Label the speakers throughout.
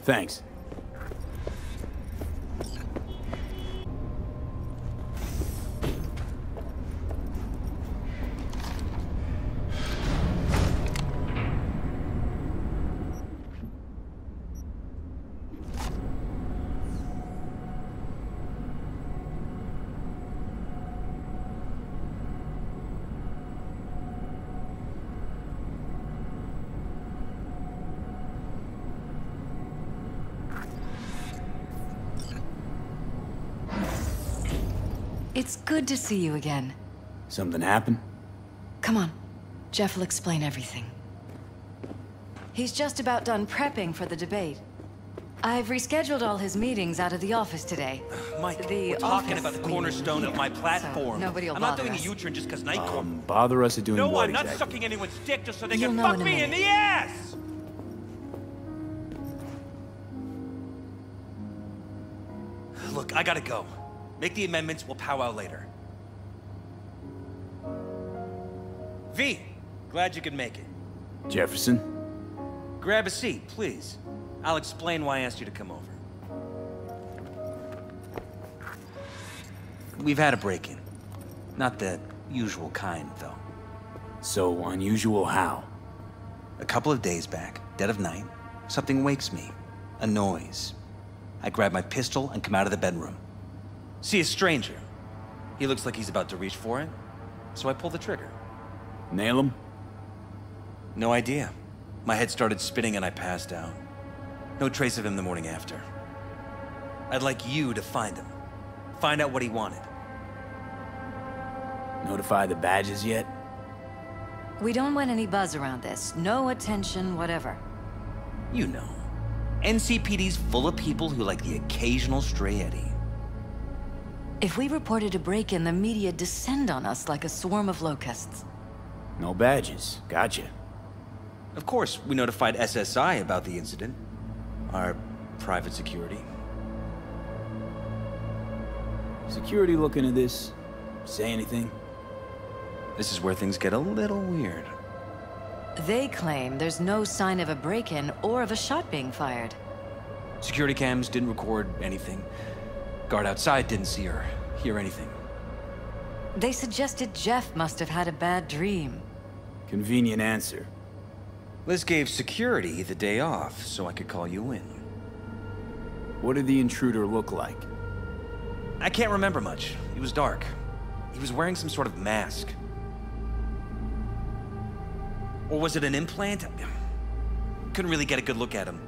Speaker 1: Thanks.
Speaker 2: It's good to see you again.
Speaker 1: Something happened?
Speaker 2: Come on. Jeff will explain everything. He's just about done prepping for the debate. I've rescheduled all his meetings out of the office today.
Speaker 3: Mike, we're talking about the cornerstone of my platform.
Speaker 2: So nobody'll
Speaker 3: I'm not
Speaker 2: bother
Speaker 3: doing
Speaker 2: us.
Speaker 3: a U-turn just because night comes.
Speaker 1: Bother us at doing
Speaker 3: No,
Speaker 1: what
Speaker 3: I'm not
Speaker 1: exactly?
Speaker 3: sucking anyone's dick just so they
Speaker 2: You'll
Speaker 3: can
Speaker 2: know
Speaker 3: fuck
Speaker 2: in a
Speaker 3: me in
Speaker 2: minute.
Speaker 3: the ass! Look, I gotta go. Make the amendments, we'll powwow later. V, glad you could make it.
Speaker 1: Jefferson?
Speaker 3: Grab a seat, please. I'll explain why I asked you to come over. We've had a break-in. Not the usual kind, though.
Speaker 1: So unusual how?
Speaker 3: A couple of days back, dead of night, something wakes me. A noise. I grab my pistol and come out of the bedroom. See a stranger. He looks like he's about to reach for it, so I pull the trigger.
Speaker 1: Nail him?
Speaker 3: No idea. My head started spinning and I passed out. No trace of him the morning after. I'd like you to find him. Find out what he wanted.
Speaker 1: Notify the badges yet?
Speaker 2: We don't want any buzz around this. No attention, whatever.
Speaker 3: You know. NCPD's full of people who like the occasional stray eddy.
Speaker 2: If we reported a break-in, the media descend on us like a swarm of locusts.
Speaker 1: No badges. Gotcha.
Speaker 3: Of course, we notified SSI about the incident. Our private security.
Speaker 1: Security looking at this? Say anything?
Speaker 3: This is where things get a little weird.
Speaker 2: They claim there's no sign of a break-in or of a shot being fired.
Speaker 3: Security cams didn't record anything. Guard outside didn't see or hear anything.
Speaker 2: They suggested Jeff must have had a bad dream.
Speaker 1: Convenient answer.
Speaker 3: Liz gave security the day off so I could call you in.
Speaker 1: What did the intruder look like?
Speaker 3: I can't remember much. He was dark. He was wearing some sort of mask. Or was it an implant? Couldn't really get a good look at him.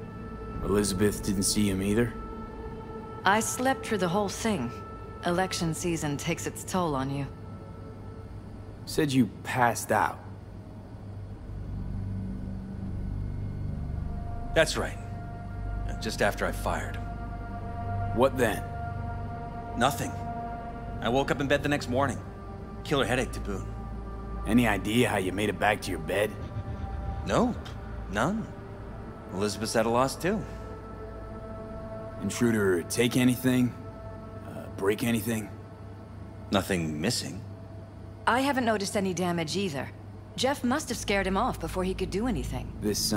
Speaker 1: Elizabeth didn't see him either?
Speaker 2: I slept through the whole thing. Election season takes its toll on you.
Speaker 1: Said you passed out.
Speaker 3: That's right. Just after I fired.
Speaker 1: What then?
Speaker 3: Nothing. I woke up in bed the next morning. Killer headache to boot.
Speaker 1: Any idea how you made it back to your bed?
Speaker 3: Nope. None. Elizabeth's at a loss too.
Speaker 1: Intruder take anything? Break anything?
Speaker 3: Nothing missing.
Speaker 2: I haven't noticed any damage either. Jeff must have scared him off before he could do anything.
Speaker 1: This,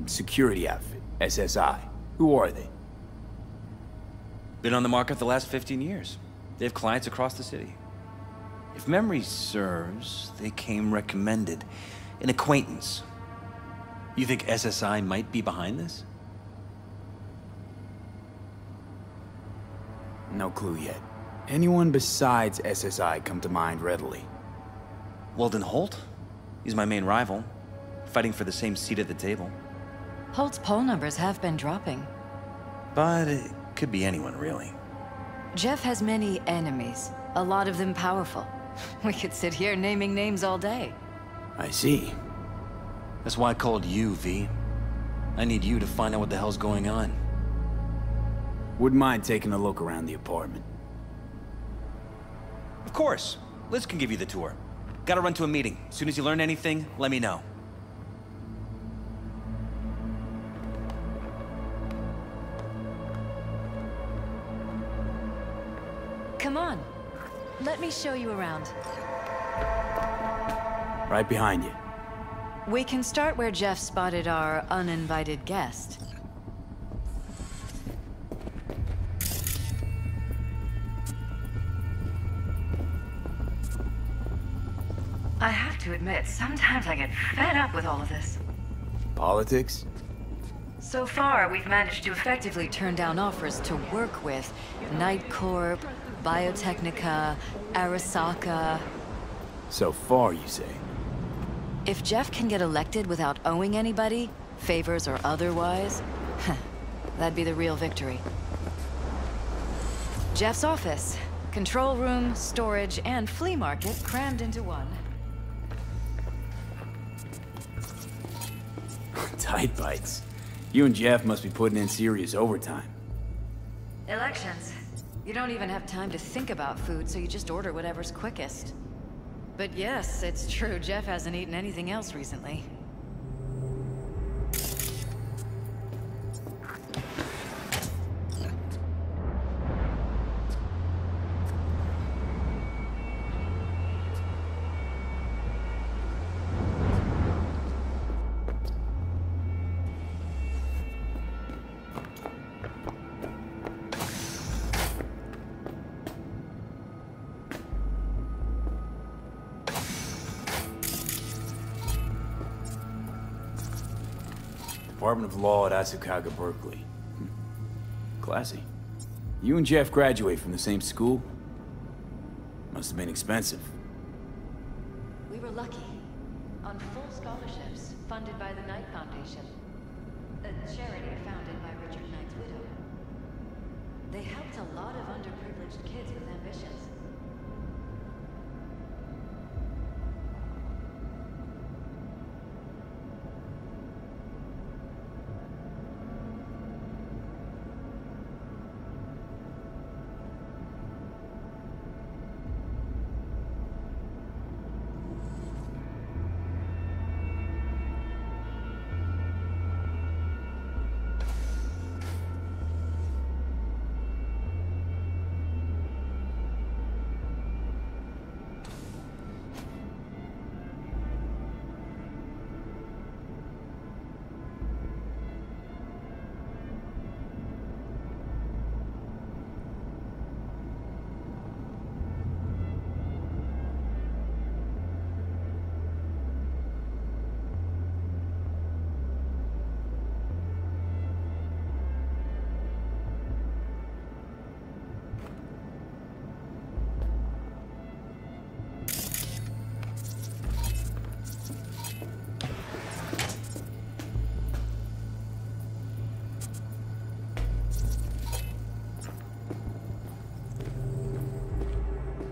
Speaker 1: security outfit, SSI. Who are they?
Speaker 3: Been on the market the last 15 years. They have clients across the city. If memory serves, they came recommended. An acquaintance. You think SSI might be behind this?
Speaker 1: No clue yet. Anyone besides SSI come to mind readily?
Speaker 3: Weldon Holt? He's my main rival. Fighting for the same seat at the table.
Speaker 2: Holt's poll numbers have been dropping.
Speaker 3: But it could be anyone, really.
Speaker 2: Jeff has many enemies, a lot of them powerful. We could sit here naming names all day.
Speaker 1: I see.
Speaker 3: That's why I called you, V. I need you to find out what the hell's going on.
Speaker 1: Wouldn't mind taking a look around the apartment.
Speaker 3: Of course. Liz can give you the tour. Gotta run to a meeting. As soon as you learn anything, let me know.
Speaker 2: Come on. Let me show you around.
Speaker 1: Right behind you.
Speaker 2: We can start where Jeff spotted our uninvited guest. I have to admit, sometimes I get fed up with all of this.
Speaker 1: Politics?
Speaker 2: So far, we've managed to effectively turn down offers to work with Night Corp, Biotechnica, Arasaka.
Speaker 1: So far, you say?
Speaker 2: If Jeff can get elected without owing anybody, favors or otherwise, that'd be the real victory. Jeff's office. Control room, storage, and flea market crammed into one.
Speaker 1: Tight bites. You and Jeff must be putting in serious overtime.
Speaker 2: Elections. You don't even have time to think about food, so you just order whatever's quickest. But yes, it's true, Jeff hasn't eaten anything else recently.
Speaker 1: Department of Law at Asukaga, Berkeley. Classy. You and Jeff graduate from the same school? Must have been expensive.
Speaker 2: We were lucky. On full scholarships, funded by the Knight Foundation. A charity founded by Richard Knight's widow. They helped a lot of underprivileged kids with ambitions.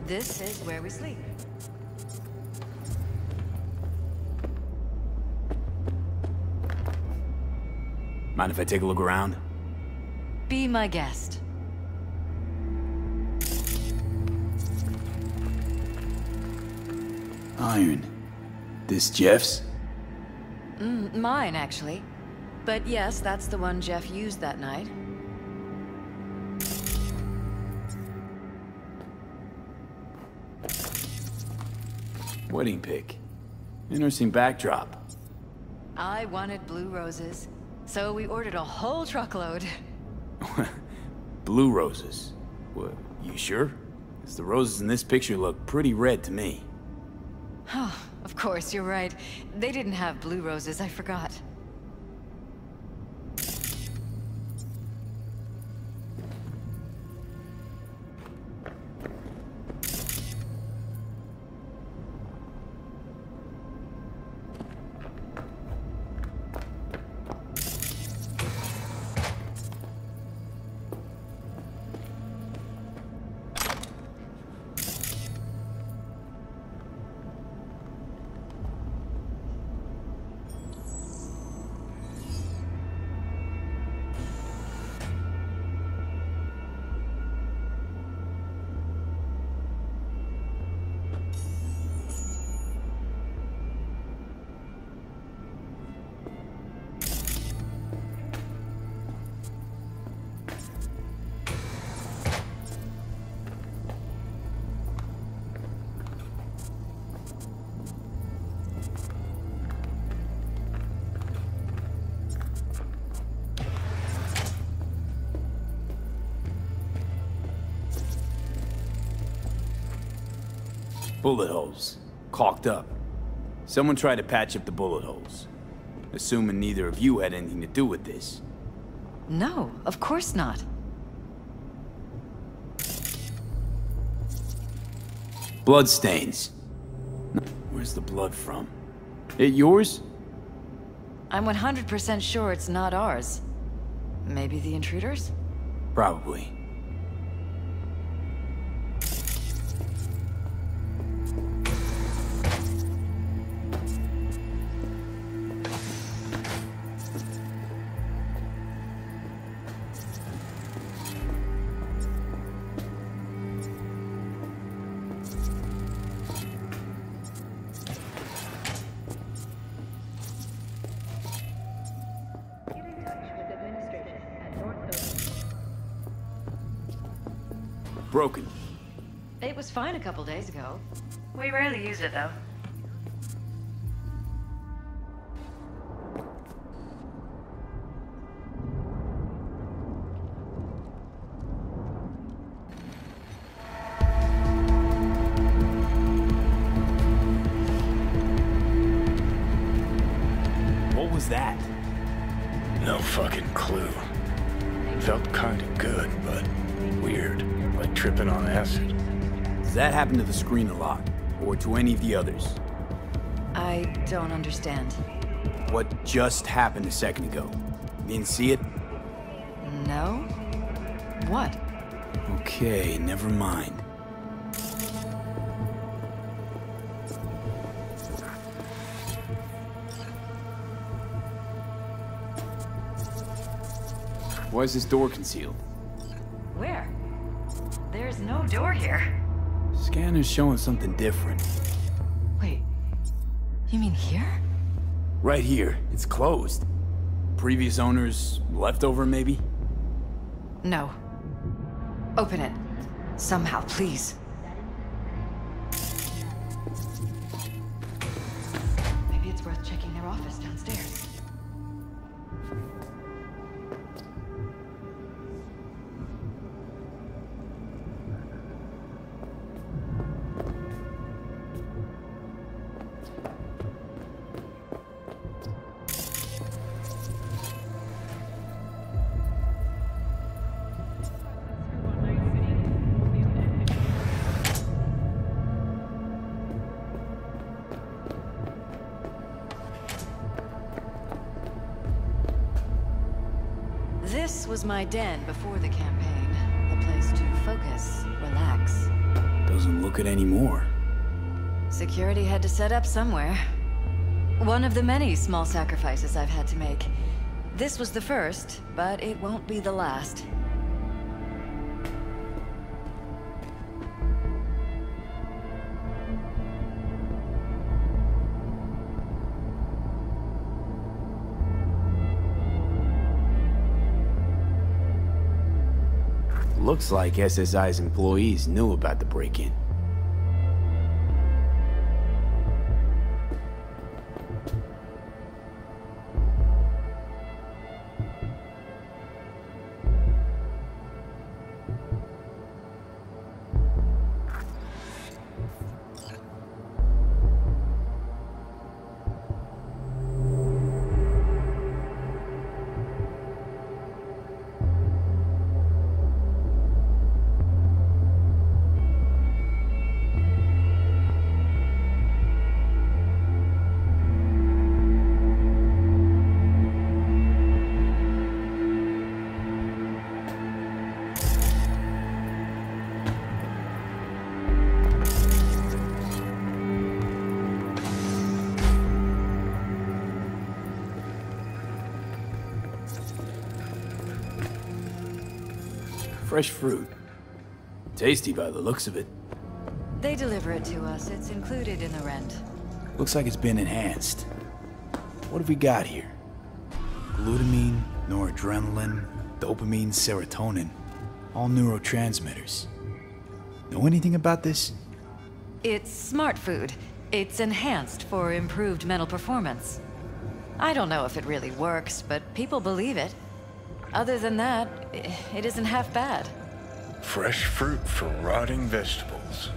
Speaker 2: This is where we sleep.
Speaker 1: Mind if I take a look around?
Speaker 2: Be my guest.
Speaker 1: Iron. This Jeff's?
Speaker 2: Mine, actually. But yes, that's the one Jeff used that night.
Speaker 1: Wedding pic. Interesting backdrop.
Speaker 2: I wanted blue roses, so we ordered a whole truckload.
Speaker 1: Blue roses. What, you sure? 'Cause the roses in this picture look pretty red to me.
Speaker 2: Oh, of course, you're right. They didn't have blue roses, I forgot.
Speaker 1: Bullet holes. Caulked up. Someone tried to patch up the bullet holes. Assuming neither of you had anything to do with this.
Speaker 2: No, of course not.
Speaker 1: Blood stains. Where's the blood from? It yours?
Speaker 2: I'm 100% sure it's not ours. Maybe the intruders?
Speaker 1: Probably. Broken.
Speaker 2: It was fine a couple days ago. We rarely use it, though.
Speaker 1: What was that?
Speaker 4: No fucking clue. Felt kinda good, but weird. Like tripping on acid.
Speaker 1: Does that happen to the screen a lot? Or to any of the others?
Speaker 2: I don't understand.
Speaker 1: What just happened a second ago? You didn't see it?
Speaker 2: No? What?
Speaker 1: Okay, never mind. Why is this door concealed?
Speaker 2: Where? There's no door here.
Speaker 1: Scanner's showing something different.
Speaker 2: Wait, you mean here?
Speaker 1: Right here, it's closed. Previous owners leftover, maybe?
Speaker 2: No. Open it. Somehow, please. Maybe it's worth checking their office downstairs. This was my den before the campaign. A place to focus, relax.
Speaker 1: Doesn't look it anymore.
Speaker 2: Security had to set up somewhere. One of the many small sacrifices I've had to make. This was the first, but it won't be the last.
Speaker 1: Looks like SSI's employees knew about the break-in. Fresh fruit. Tasty by the looks of it.
Speaker 2: They deliver it to us. It's included in the rent.
Speaker 1: Looks like it's been enhanced. What have we got here? Glutamine, noradrenaline, dopamine, serotonin. All neurotransmitters. Know anything about this?
Speaker 2: It's smart food. It's enhanced for improved mental performance. I don't know if it really works, but people believe it. Other than that, it isn't half bad.
Speaker 4: Fresh fruit for rotting vegetables.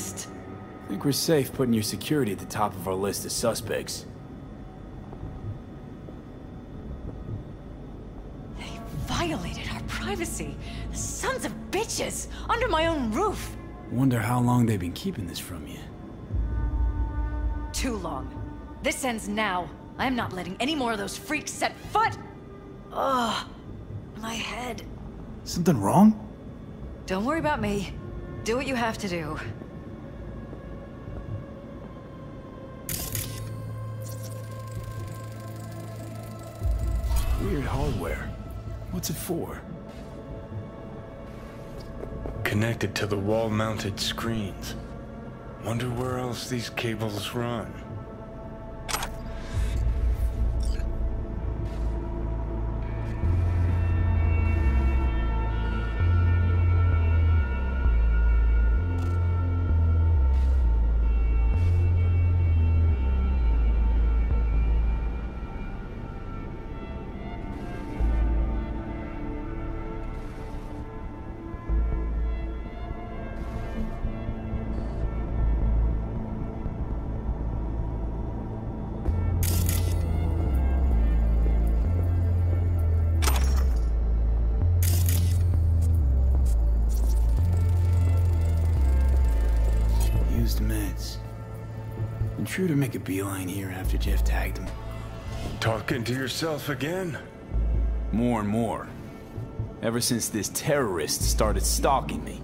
Speaker 2: list.
Speaker 1: I think we're safe putting your security at the top of our list of suspects.
Speaker 2: They violated our privacy. The sons of bitches! Under my own roof!
Speaker 1: Wonder how long they've been keeping this from you.
Speaker 2: Too long. This ends now. I am not letting any more of those freaks set foot! Ugh. My head.
Speaker 1: Something wrong?
Speaker 2: Don't worry about me. Do what you have to do.
Speaker 1: Weird hardware. What's it for?
Speaker 4: Connected to the wall-mounted screens. Wonder where else these cables run.
Speaker 1: Meds. Intruder make a beeline here after Jeff tagged him.
Speaker 4: Talking to yourself again?
Speaker 1: More and more. Ever since this terrorist started stalking me.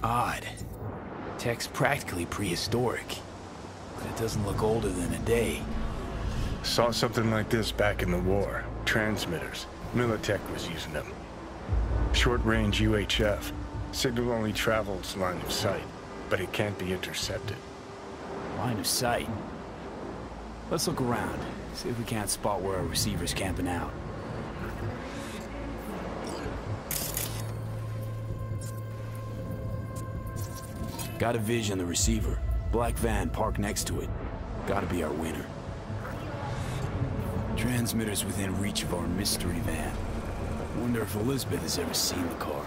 Speaker 1: Odd. Tech's practically prehistoric, but it doesn't look older than a day.
Speaker 4: Saw something like this back in the war. Transmitters. Militech was using them. Short-range UHF. Signal only travels line of sight, but it can't be intercepted.
Speaker 1: Line of sight. Let's look around, see if we can't spot where our receiver's camping out. Got a vision of the receiver. Black van parked next to it. Gotta be our winner. Transmitter's within reach of our mystery van. Wonder if Elizabeth has ever seen the car.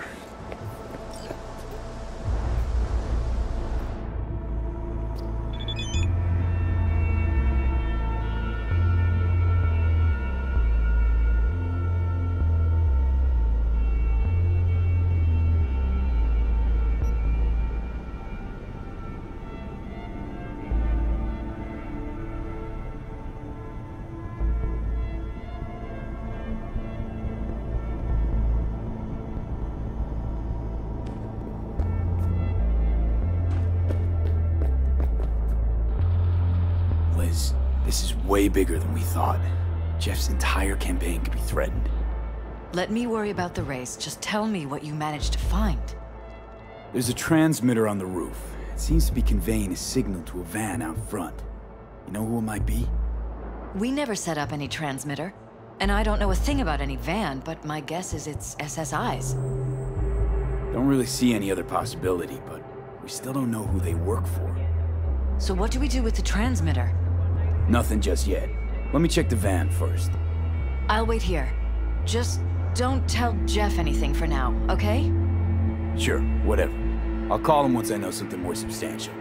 Speaker 1: This is way bigger than we thought. Jeff's entire campaign could be threatened.
Speaker 2: Let me worry about the race. Just tell me what you managed to find.
Speaker 1: There's a transmitter on the roof. It seems to be conveying a signal to a van out front. You know who it might be?
Speaker 2: We never set up any transmitter. And I don't know a thing about any van, but my guess is it's SSI's.
Speaker 1: Don't really see any other possibility, but we still don't know who they work for.
Speaker 2: So what do we do with the transmitter?
Speaker 1: Nothing just yet. Let me check the van first.
Speaker 2: I'll wait here. Just don't tell Jeff anything for now, okay?
Speaker 1: Sure, whatever. I'll call him once I know something more substantial.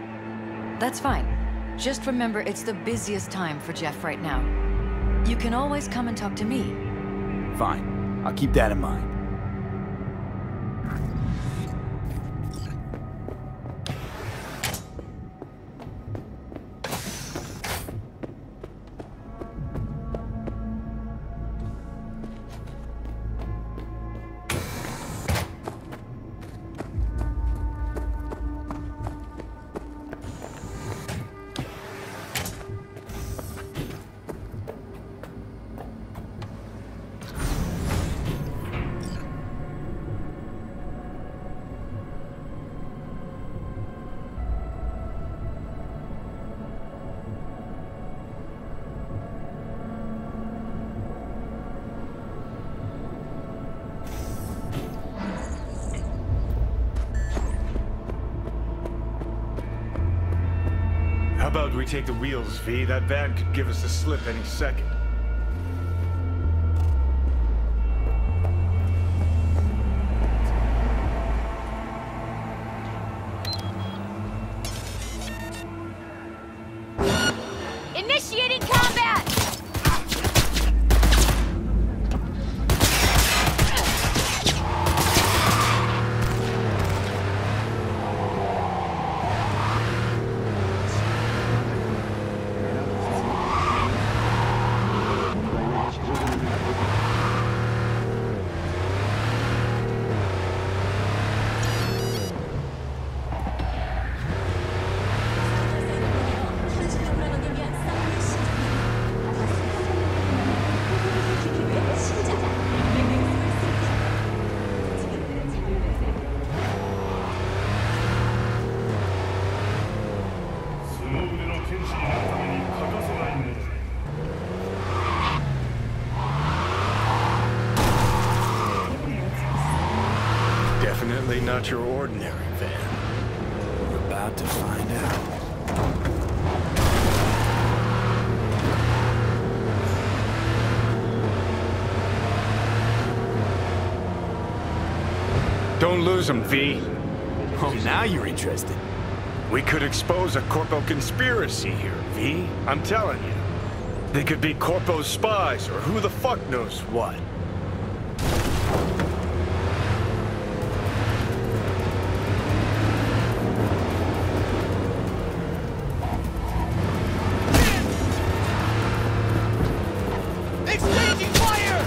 Speaker 2: That's fine. Just remember it's the busiest time for Jeff right now. You can always come and talk to me.
Speaker 1: Fine. I'll keep that in mind.
Speaker 4: we take the wheels, V? That van could give us the slip any second.
Speaker 5: Initiating combat!
Speaker 4: Definitely not your ordinary van.
Speaker 1: We're about to find out.
Speaker 4: Don't lose them, V.
Speaker 1: Oh, now you're interested.
Speaker 4: We could expose a corpo conspiracy here, V. I'm telling you. They could be corpo spies or who the fuck knows what.
Speaker 3: Exchanging fire!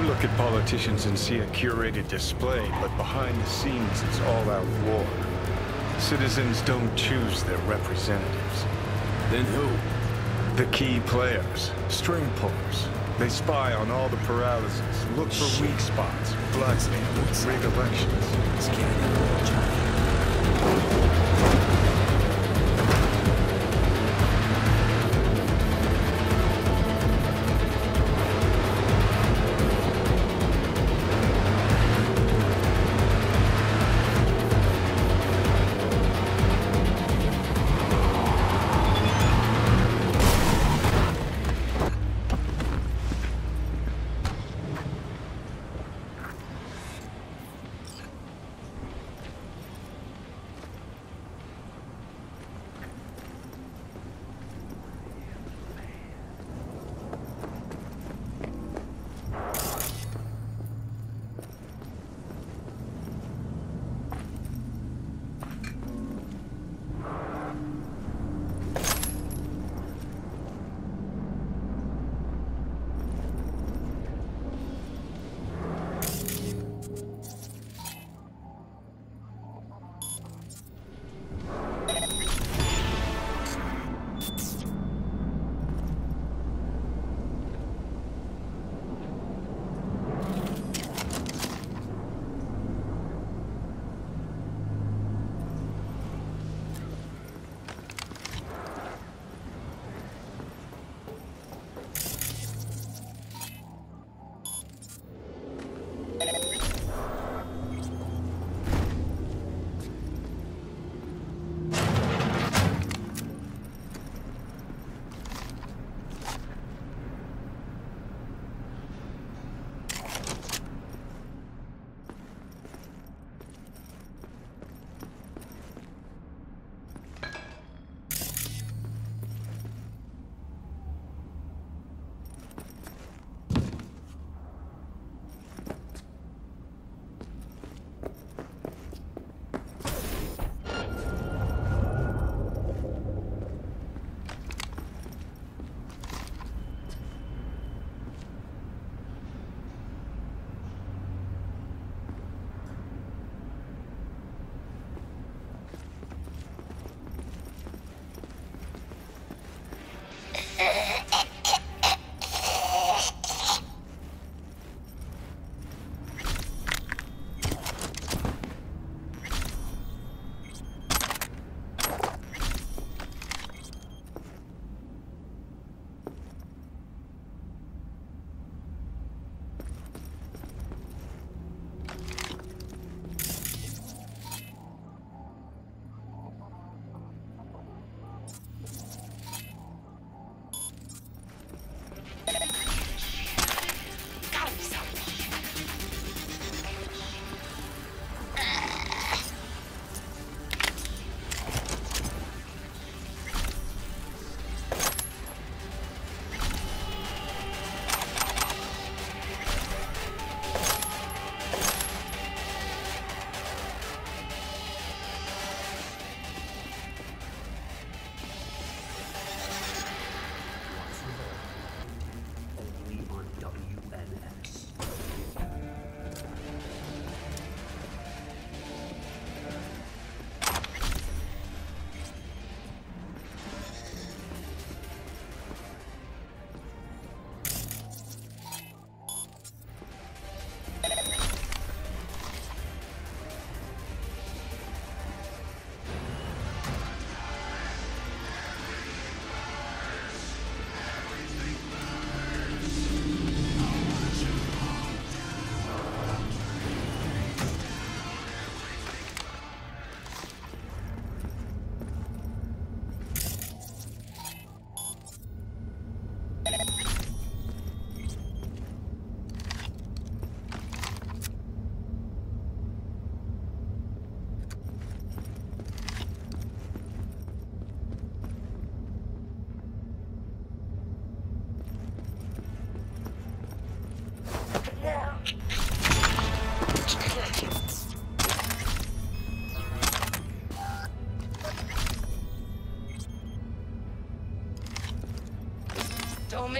Speaker 4: Look at politicians and see a curated display, but behind the scenes it's all-out war. Citizens don't choose their representatives.
Speaker 1: Then who?
Speaker 4: The key players, string pullers. They spy on all the Peralez's, look for weak spots, blackmail, rig elections.
Speaker 1: This can't end, Johnny.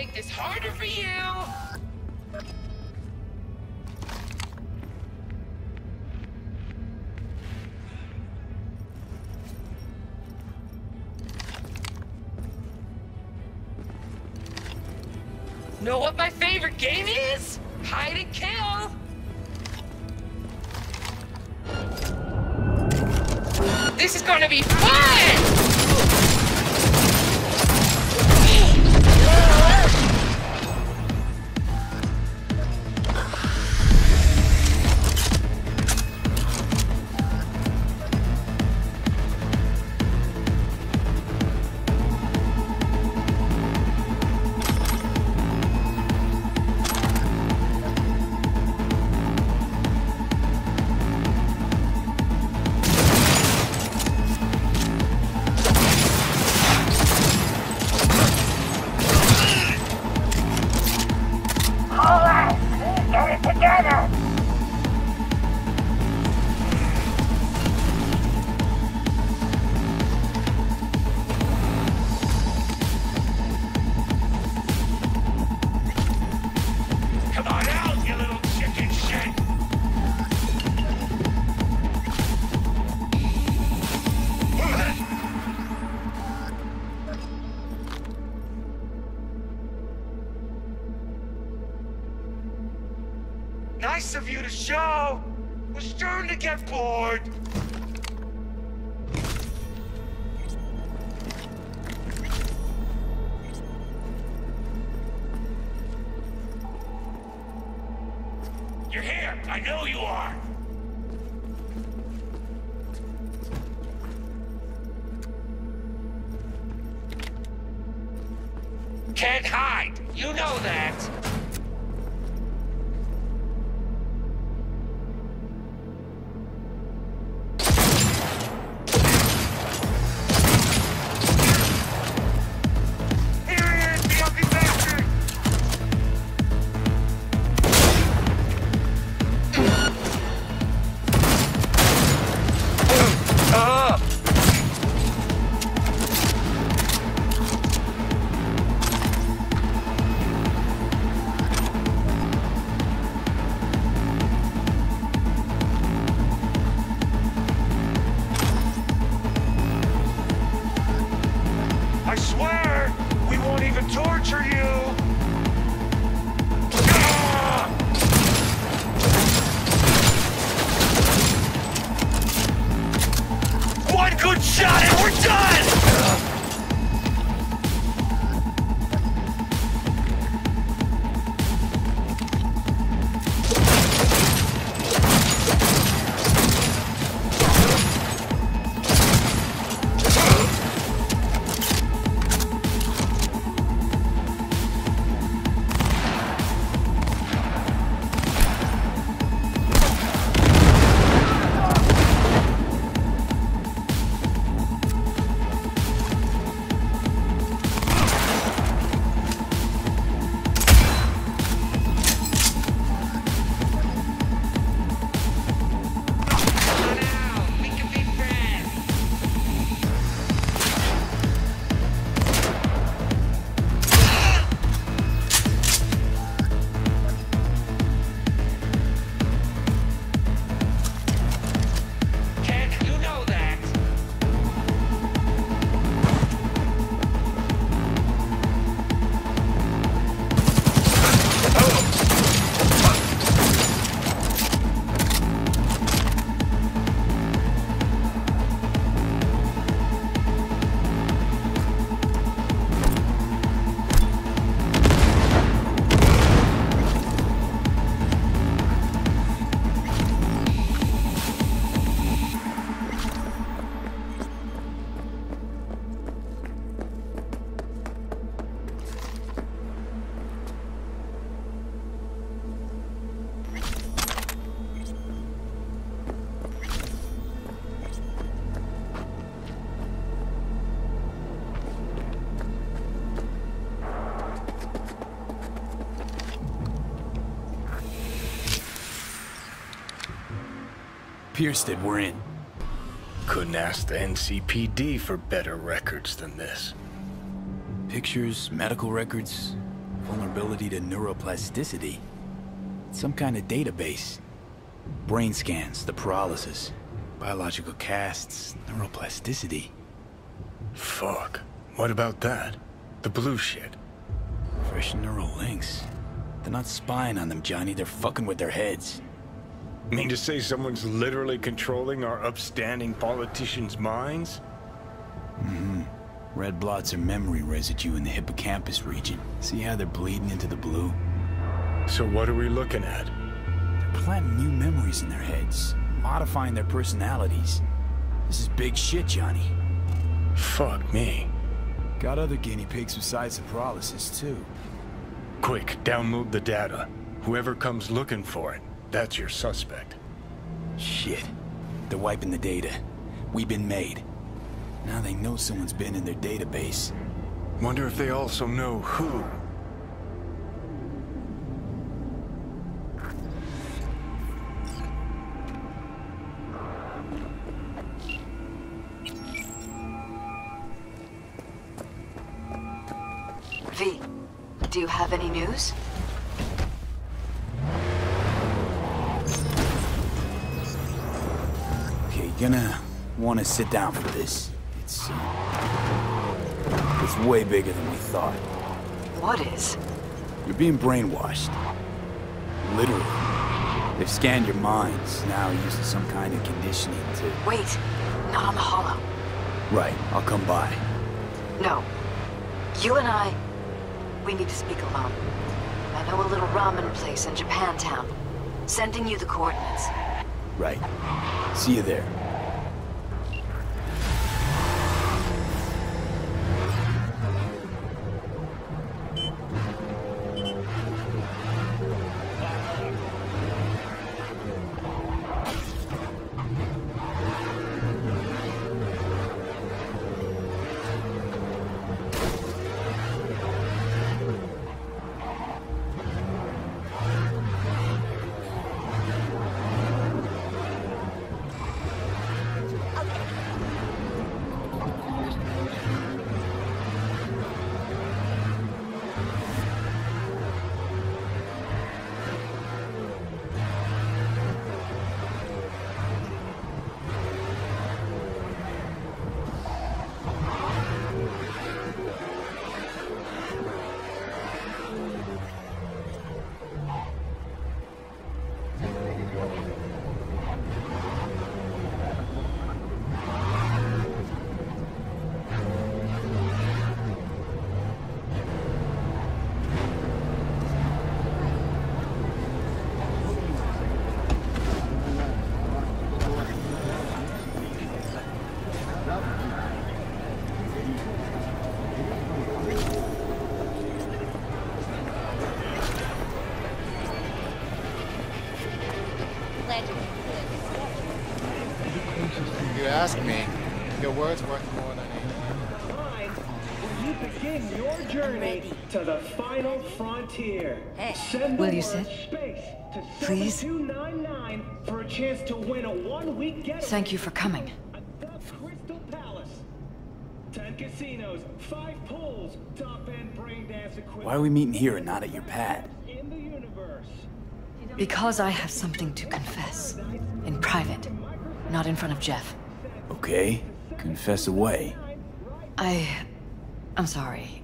Speaker 6: make this harder for you. Know what my favorite game is? Hide and kill. This is gonna be fun! Nice of you to show. Was starting to get bored. You're here. I know you are. Can't hide. You know that. I swear, we won't even torture you! Ah! One good shot and we're done!
Speaker 1: Piersted, we're in.
Speaker 4: Couldn't ask the NCPD for better records than this.
Speaker 1: Pictures, medical records, Vulnerability to neuroplasticity. Some kind of database. Brain scans, the paralysis, biological casts, neuroplasticity.
Speaker 4: Fuck. What about that? The blue shit.
Speaker 1: Fresh neural links. They're not spying on them, Johnny. They're fucking with their heads.
Speaker 4: Mean to say someone's literally controlling our upstanding politicians' minds?
Speaker 1: Mm-hmm. Red blots are memory residue in the hippocampus region. See how they're bleeding into the blue?
Speaker 4: So what are we looking at?
Speaker 1: They're planting new memories in their heads, modifying their personalities. This is big shit, Johnny.
Speaker 4: Fuck me.
Speaker 1: Got other guinea pigs besides the paralysis, too.
Speaker 4: Quick, download the data. Whoever comes looking for it, that's your suspect.
Speaker 1: Shit. They're wiping the data. We've been made. Now they know someone's been in their database.
Speaker 4: Wonder if they also know who.
Speaker 2: V, do you have any news?
Speaker 1: Okay, gonna want to sit down for this. It's way bigger than we thought.
Speaker 2: What is?
Speaker 1: You're being brainwashed. Literally. They've scanned your minds, now using some kind of conditioning to...
Speaker 2: Wait, not on the holo.
Speaker 1: Right, I'll come by.
Speaker 2: No. You and I, we need to speak alone. I know a little ramen place in Japantown. Sending you the coordinates.
Speaker 1: Right. See you there.
Speaker 7: You ask me, your word's worth more than
Speaker 8: Time when you begin your journey to the final frontier. Send the
Speaker 2: Will you
Speaker 8: word
Speaker 2: sit?
Speaker 8: space to
Speaker 2: Please?
Speaker 8: 7299 for a chance to win a one-week getaway.
Speaker 2: Thank you for coming.
Speaker 8: At the Crystal Palace. 10 casinos, 5 pools, top-end brain dance equipment.
Speaker 1: Why are we meeting here and not at your pad?
Speaker 8: In the universe.
Speaker 2: Because I have something to confess. In private. Not in front of Jeff.
Speaker 1: Okay, confess away.
Speaker 2: I'm sorry.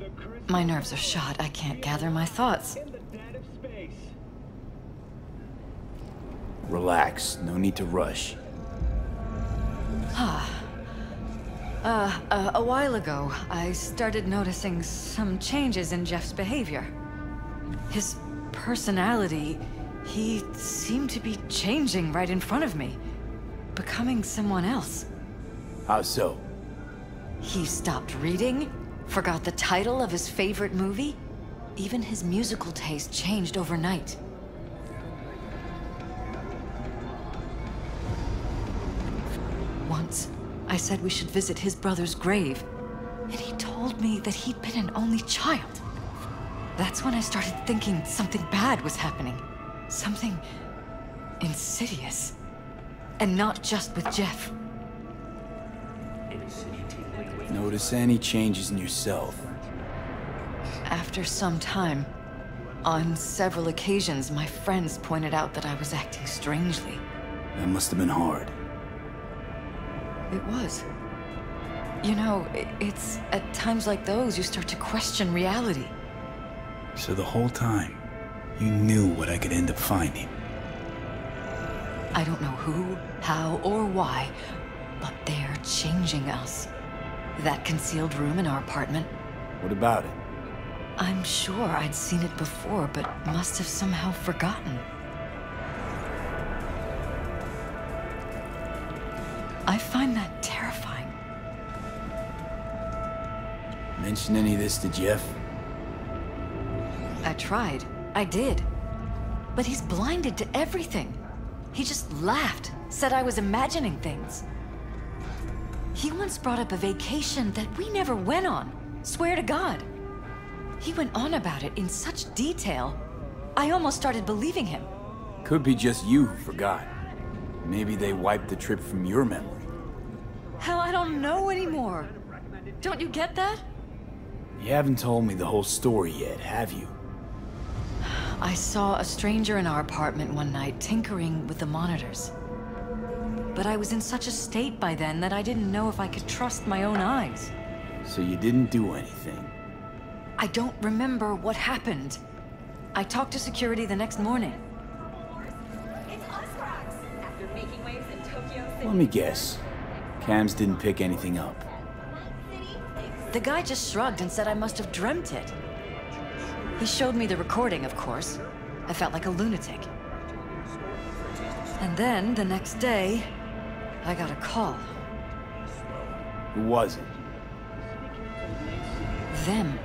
Speaker 2: My nerves are shot. I can't gather my thoughts.
Speaker 8: In the dead of space.
Speaker 1: Relax, no need to rush.
Speaker 2: A while ago, I started noticing some changes in Jeff's behavior. His personality, he seemed to be changing right in front of me. Becoming someone else.
Speaker 1: How so?
Speaker 2: He stopped reading, forgot the title of his favorite movie. Even his musical taste changed overnight. Once, I said we should visit his brother's grave, and he told me that he'd been an only child. That's when I started thinking something bad was happening. Something insidious. And not just with Jeff.
Speaker 1: Notice any changes in yourself?
Speaker 2: After some time, On several occasions, my friends pointed out that I was acting strangely.
Speaker 1: That must have been hard.
Speaker 2: It was. You know, it's at times like those you start to question reality.
Speaker 1: So the whole time, you knew what I could end up finding.
Speaker 2: I don't know who, how, or why, but they're changing us. That concealed room in our apartment.
Speaker 1: What about it?
Speaker 2: I'm sure I'd seen it before, but must have somehow forgotten. I find that terrifying.
Speaker 1: Mention any of this to Jeff?
Speaker 2: I tried. I did. But he's blinded to everything. He just laughed, said I was imagining things. He once brought up a vacation that we never went on. Swear to God. He went on about it in such detail, I almost started believing him.
Speaker 1: Could be just you who forgot. Maybe they wiped the trip from your memory.
Speaker 2: Hell, I don't know anymore. Don't you get that?
Speaker 1: You haven't told me the whole story yet, have you?
Speaker 2: I saw a stranger in our apartment one night tinkering with the monitors. But I was in such a state by then that I didn't know if I could trust my own eyes.
Speaker 1: So you didn't do anything?
Speaker 2: I don't remember what happened. I talked to security the next morning.
Speaker 1: Let me guess. Cams didn't pick anything up.
Speaker 2: The guy just shrugged and said I must have dreamt it. He showed me the recording, of course. I felt like a lunatic. And then, the next day, I got a call.
Speaker 1: Who was it?
Speaker 2: Them.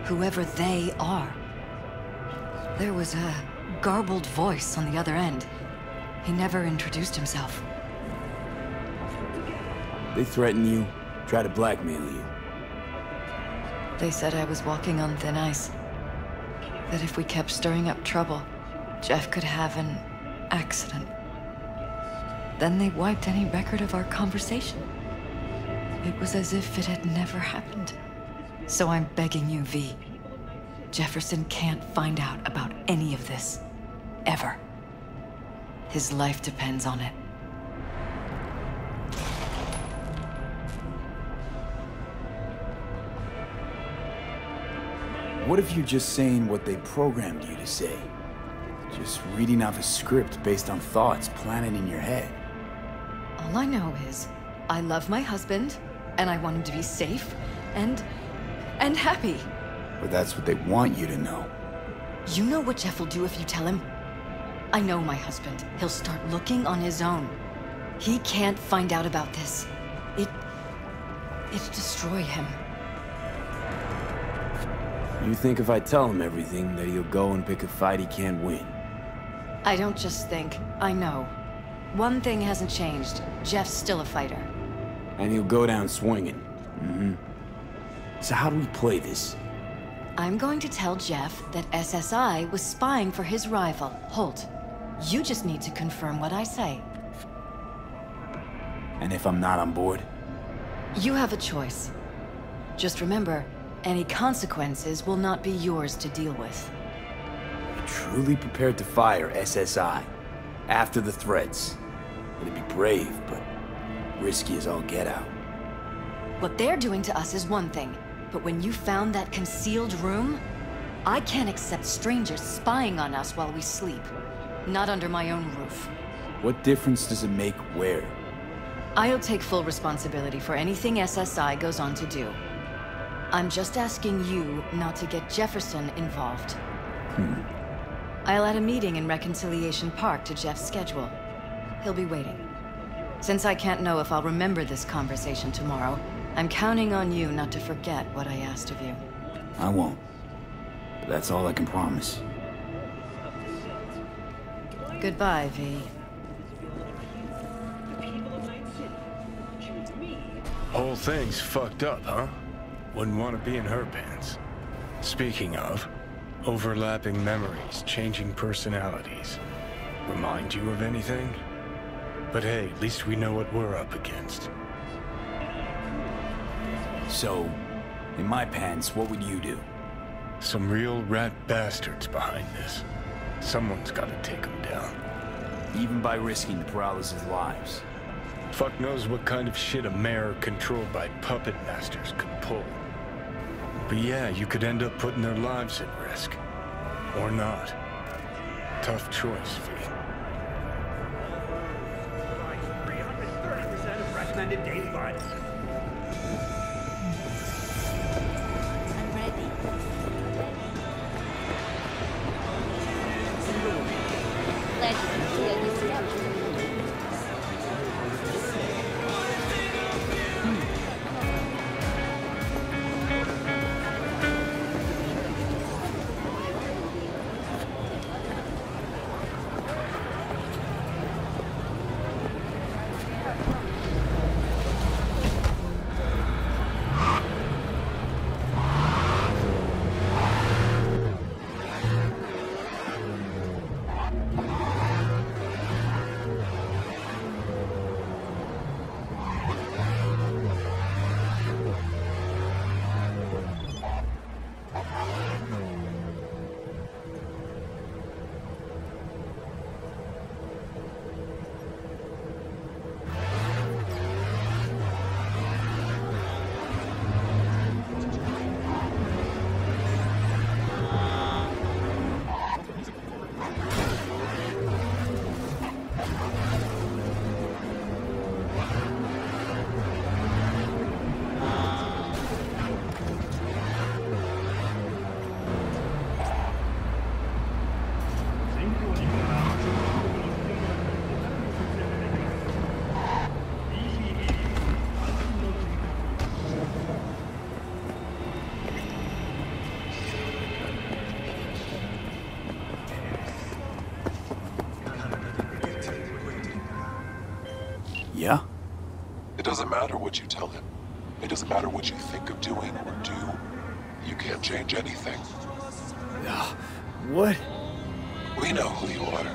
Speaker 2: Whoever they are. There was a garbled voice on the other end. He never introduced himself.
Speaker 1: They threaten you, try to blackmail you.
Speaker 2: They said I was walking on thin ice. That if we kept stirring up trouble, Jeff could have an accident. Then they wiped any record of our conversation. It was as if it had never happened. So I'm begging you, V. Jefferson can't find out about any of this. Ever. His life depends on it.
Speaker 1: What if you're just saying what they programmed you to say? Just reading off a script based on thoughts planted in your head.
Speaker 2: All I know is, I love my husband, and I want him to be safe, and happy.
Speaker 1: But that's what they want you to know.
Speaker 2: You know what Jeff will do if you tell him? I know my husband. He'll start looking on his own. He can't find out about this. It'd destroy him.
Speaker 1: You think if I tell him everything, that he'll go and pick a fight he can't win?
Speaker 2: I don't just think, I know. One thing hasn't changed. Jeff's still a fighter.
Speaker 1: And he'll go down swinging. So how do we play this?
Speaker 2: I'm going to tell Jeff that SSI was spying for his rival, Holt. You just need to confirm what I say.
Speaker 1: And if I'm not on board?
Speaker 2: You have a choice. Just remember, any consequences will not be yours to deal with.
Speaker 1: You're truly prepared to fire SSI after the threats. It'd be brave, but risky as all get out.
Speaker 2: What they're doing to us is one thing, but when you found that concealed room, I can't accept strangers spying on us while we sleep. Not under my own roof.
Speaker 1: What difference does it make where?
Speaker 2: I'll take full responsibility for anything SSI goes on to do. I'm just asking you not to get Jefferson involved. I'll add a meeting in Reconciliation Park to Jeff's schedule. He'll be waiting. Since I can't know if I'll remember this conversation tomorrow, I'm counting on you not to forget what I asked of you.
Speaker 1: I won't. But that's all I can promise.
Speaker 2: Goodbye, V.
Speaker 4: Whole thing's fucked up, huh? Wouldn't want to be in her pants. Speaking of, overlapping memories, changing personalities. Remind you of anything? But hey, at least we know what we're up against.
Speaker 1: So, in my pants, what would you do?
Speaker 4: Some real rat bastards behind this. Someone's gotta take them down.
Speaker 1: Even by risking the Peralez's lives.
Speaker 4: Fuck knows what kind of shit a mayor controlled by puppet masters could pull. But yeah, you could end up putting their lives at risk. Or not. Tough choice, V.
Speaker 8: 330% of recommended daily violence.
Speaker 5: I'm ready. Let's kill this devil.
Speaker 1: Yeah?
Speaker 9: It doesn't matter what you tell him. It doesn't matter what you think of doing or do. You can't change anything.
Speaker 1: What?
Speaker 9: We know who you are.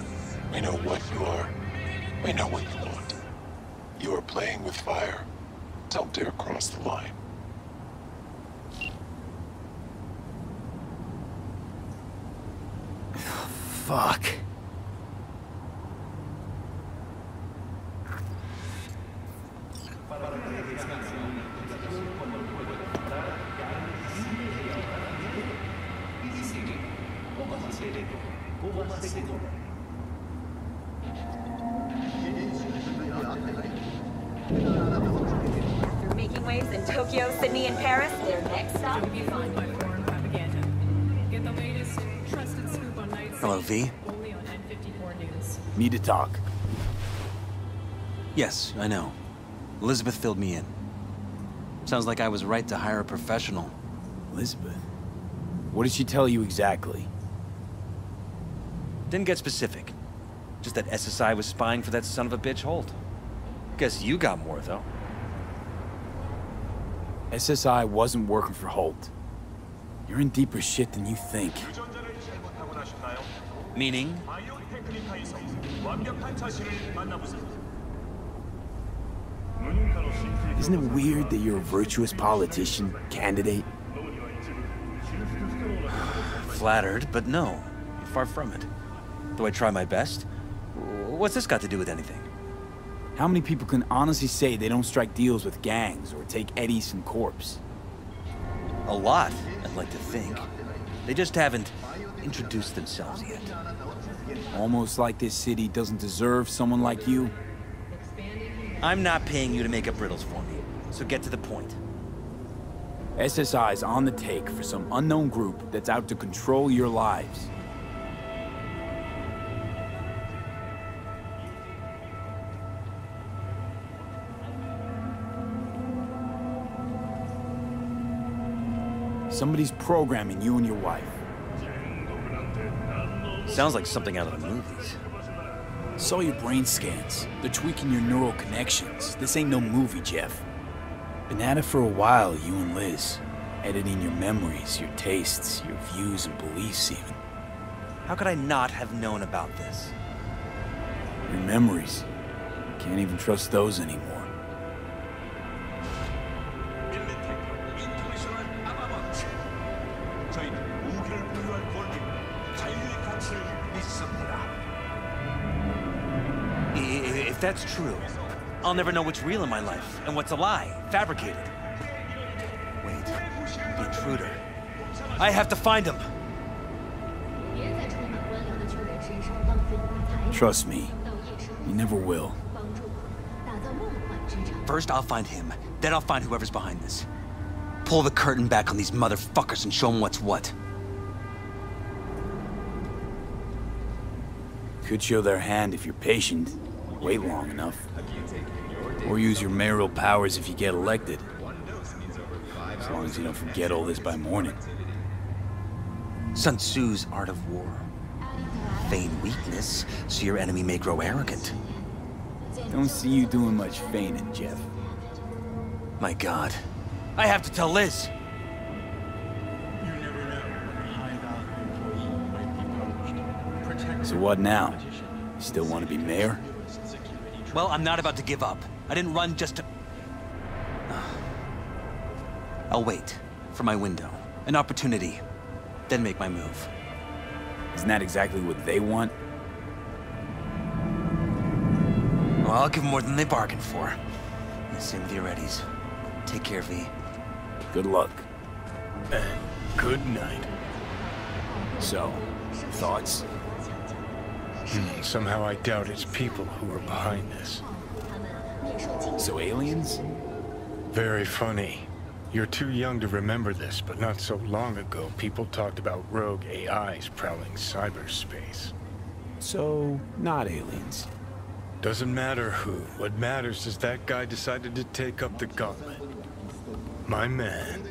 Speaker 9: We know what you are. We know what you want. You are playing with fire. Don't dare cross the line.
Speaker 1: Fuck.
Speaker 10: After making waves in Tokyo, Sydney, and Paris, their next stop will be fun.
Speaker 3: Hello, V.
Speaker 1: Need to talk.
Speaker 3: Yes, I know. Elizabeth filled me in. Sounds like I was right to hire a professional.
Speaker 1: Elizabeth? What did she tell you exactly?
Speaker 3: Didn't get specific. Just that SSI was spying for that son of a bitch Holt. Guess you got more, though.
Speaker 1: SSI wasn't working for Holt. You're in deeper shit than you think.
Speaker 3: Meaning?
Speaker 1: Isn't it weird that you're a virtuous politician, candidate?
Speaker 3: Flattered, but no. Far from it. Do I try my best? What's this got to do with anything?
Speaker 1: How many people can honestly say they don't strike deals with gangs or take eddies from corpse?
Speaker 3: A lot, I'd like to think. They just haven't introduced themselves yet.
Speaker 1: Almost like this city doesn't deserve someone like you.
Speaker 3: I'm not paying you to make up riddles for me, so get to the point.
Speaker 1: SSI's on the take for some unknown group that's out to control your lives. Somebody's programming you and your wife.
Speaker 3: Sounds like something out of the movies.
Speaker 1: Saw your brain scans. They're tweaking your neural connections. This ain't no movie, Jeff. Been at it for a while, you and Liz. Editing your memories, your tastes, your views and beliefs even.
Speaker 3: How could I not have known about this?
Speaker 1: Your memories. Can't even trust those anymore.
Speaker 3: If that's true, I'll never know what's real in my life and what's a lie, fabricated. Wait, the intruder. I have to find him.
Speaker 1: Trust me, you never will.
Speaker 3: First, I'll find him. Then I'll find whoever's behind this. Pull the curtain back on these motherfuckers and show them what's what.
Speaker 1: Could show their hand if you're patient. Wait long enough. Or use your mayoral powers if you get elected. As long as you don't forget all this by morning.
Speaker 3: Sun Tzu's Art of War. Feign weakness, so your enemy may grow arrogant.
Speaker 1: Don't see you doing much feigning, Jeff.
Speaker 3: My God. I have to tell Liz!
Speaker 1: So what now? You still want to be mayor?
Speaker 3: Well, I'm not about to give up. I didn't run just to... I'll wait for my window, an opportunity, then make my move.
Speaker 1: Isn't that exactly what they want?
Speaker 3: Well, I'll give them more than they bargained for. Same with your Eddies. Take care, V.
Speaker 1: Good luck.
Speaker 4: And good night.
Speaker 1: So, thoughts?
Speaker 4: Somehow I doubt it's people who are behind this.
Speaker 1: So aliens?
Speaker 4: Very funny. You're too young to remember this, but not so long ago, people talked about rogue AIs prowling cyberspace.
Speaker 1: So, not aliens.
Speaker 4: Doesn't matter who. What matters is that guy decided to take up the gauntlet. My man.